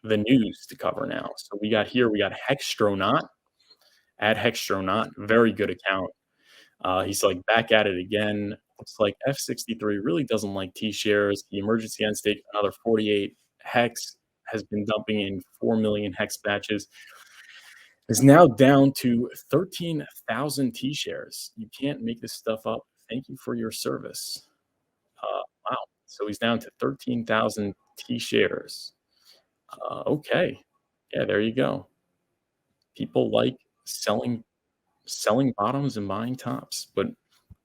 the news to cover now. So we got Hexstronaut, at Hexstronaut, very good account. He's like back at it again. Looks like F63 really doesn't like T shares. The emergency end stake, another 48. Hex has been dumping in 4 million Hex batches. Is now down to 13,000 T shares. You can't make this stuff up. Thank you for your service. Wow. So he's down to 13,000 T shares. Okay. Yeah, there you go. People like selling bottoms and buying tops, but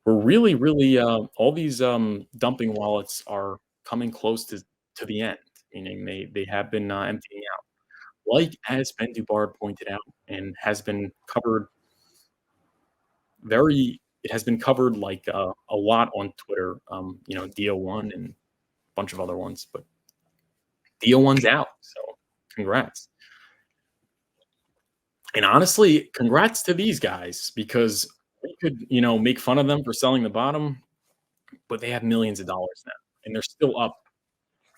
we're really all these dumping wallets are coming close to the end, meaning they have been emptying out, like as Ben Dubard pointed out, and has been covered very. It has been covered like a lot on Twitter. DO1 and a bunch of other ones, but DO1's out, so congrats. And honestly, congrats to these guys because we could, make fun of them for selling the bottom, but they have millions of dollars now, and they're still up,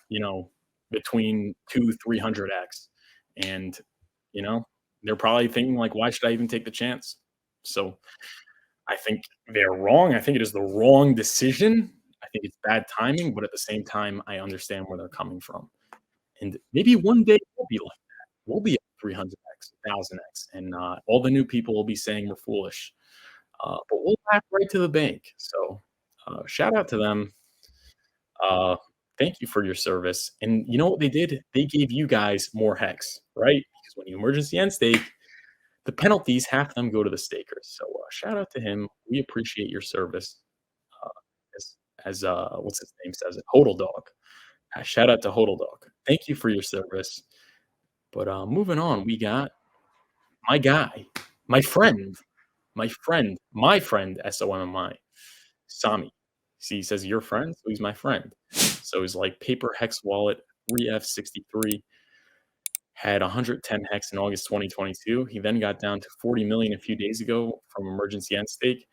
you know, between 300x, and you know, they're probably thinking like, why should I even take the chance? So I think they're wrong. I think it is the wrong decision. I think it's bad timing, but at the same time, I understand where they're coming from. And maybe one day we'll be like that. We'll be at 300x, 1000x, and all the new people will be saying we're foolish. But we'll back right to the bank. So shout out to them. Uh, Thank you for your service. And you know what they did? They gave you guys more hex, right? Because when you emergency end stake, the penalties, half of them go to the stakers. So shout out to him. We appreciate your service. Uh, as what's his name says it, Hodel Dog. Shout out to Hodel Dog. Thank you for your service. But moving on, we got my guy, my friend, my friend, SOMMI, Sami. See, he says your friend, so he's my friend. So he's like paper hex wallet, 3F63, had 110 hex in August 2022. He then got down to 40 million a few days ago from emergency end stake.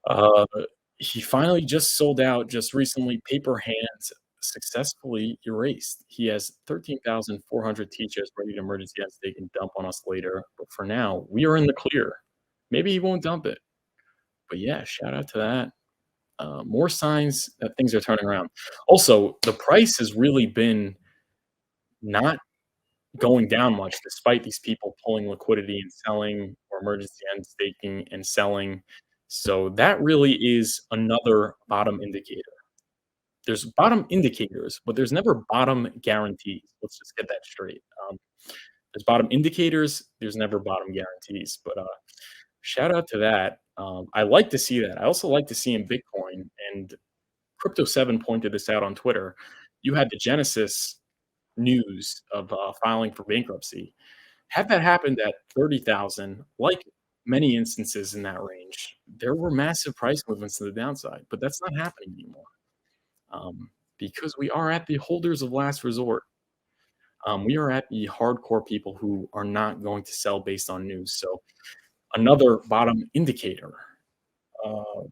Uh, he finally just sold out just recently. Paper hands successfully erased. He has 13,400 teachers ready to emergency end stake and dump on us later. But for now, we are in the clear. Maybe he won't dump it. But yeah, shout out to that. More signs that things are turning around. Also, the price has really been not going down much despite these people pulling liquidity and selling, or emergency end staking and selling. So that really is another bottom indicator. There's bottom indicators, but there's never bottom guarantees. Let's just get that straight. There's bottom indicators, there's never bottom guarantees. But shout out to that. I like to see that. I also like to see in Bitcoin, and Crypto7 pointed this out on Twitter. You had the Genesis news of filing for bankruptcy. Had that happened at 30,000, like many instances in that range, there were massive price movements to the downside, but that's not happening anymore because we are at the holders of last resort. We are at the hardcore people who are not going to sell based on news. So another bottom indicator. Uh,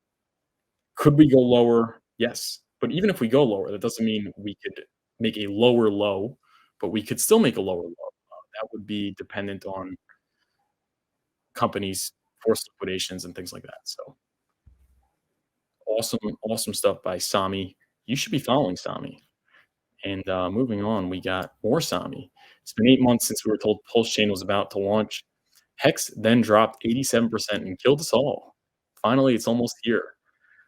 could we go lower? Yes. But even if we go lower, that doesn't mean we could make a lower low, but we could still make a lower low. That would be dependent on companies, forced liquidations, and things like that. So awesome stuff by Sami. You should be following Sami. And moving on, we got more Sami. It's been 8 months since we were told pulsechain was about to launch. Hex then dropped 87% and killed us all. Finally, it's almost here.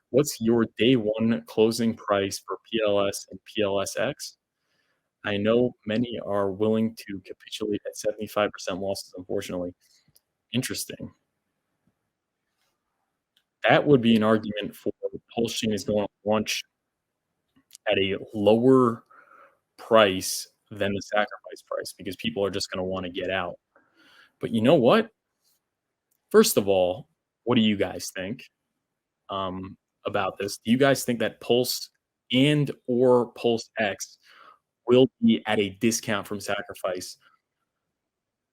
What's your day one closing price for PLS and PLSX? I know many are willing to capitulate at 75% losses, unfortunately. Interesting. That would be an argument for pulsechain is going to launch at a lower price than the sacrifice price because people are just going to want to get out. But you know what? First of all, what do you guys think about this? Do you guys think that Pulse and or Pulse X will be at a discount from sacrifice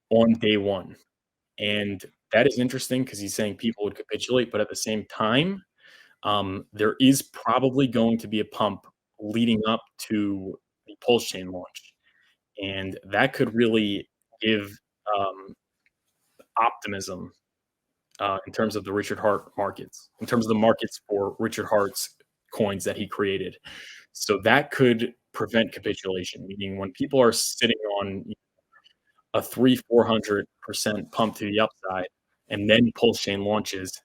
on day one? And that is interesting because he's saying people would capitulate, but at the same time, there is probably going to be a pump leading up to the Pulse chain launch. and that could really give, um, optimism, in terms of the Richard Hart markets, in terms of the markets for Richard Hart's coins that he created. So that could prevent capitulation, meaning when people are sitting on a 300-400% pump to the upside, and then pulse chain launches,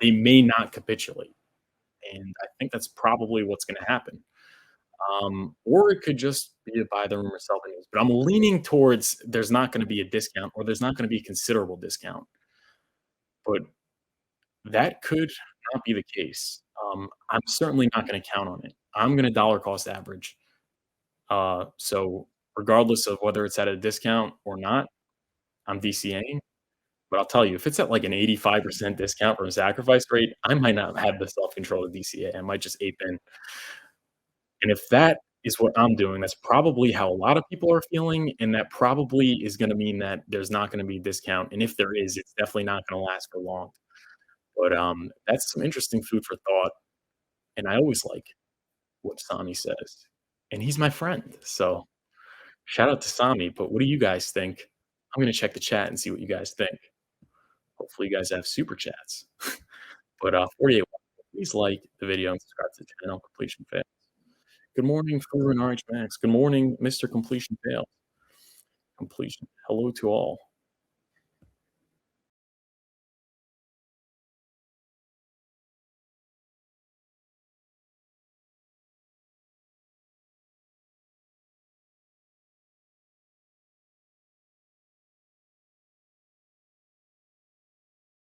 they may not capitulate, and I think that's probably what's gonna happen. Or it could just be a buy the rumor, sell the news, but I'm leaning towards there's not gonna be a discount or there's not gonna be a considerable discount, but that could not be the case. I'm certainly not gonna count on it. I'm gonna dollar cost average. So regardless of whether it's at a discount or not, I'm DCAing. But I'll tell you, if it's at like an 85% discount from a sacrifice rate, I might not have the self-control to DCA. I might just ape in. And if that is what I'm doing, that's probably how a lot of people are feeling. And that probably is going to mean that there's not going to be a discount. And if there is, it's definitely not going to last for long. But that's some interesting food for thought. And I always like what Sami says. And he's my friend. So shout out to Sami. But what do you guys think? I'm going to check the chat and see what you guys think. Hopefully, you guys have super chats. But 48, please like the video and subscribe to the channel. Completion fail. Good morning, Furu and RH Max. Good morning, Mr. Completion fail. Completion. Hello to all.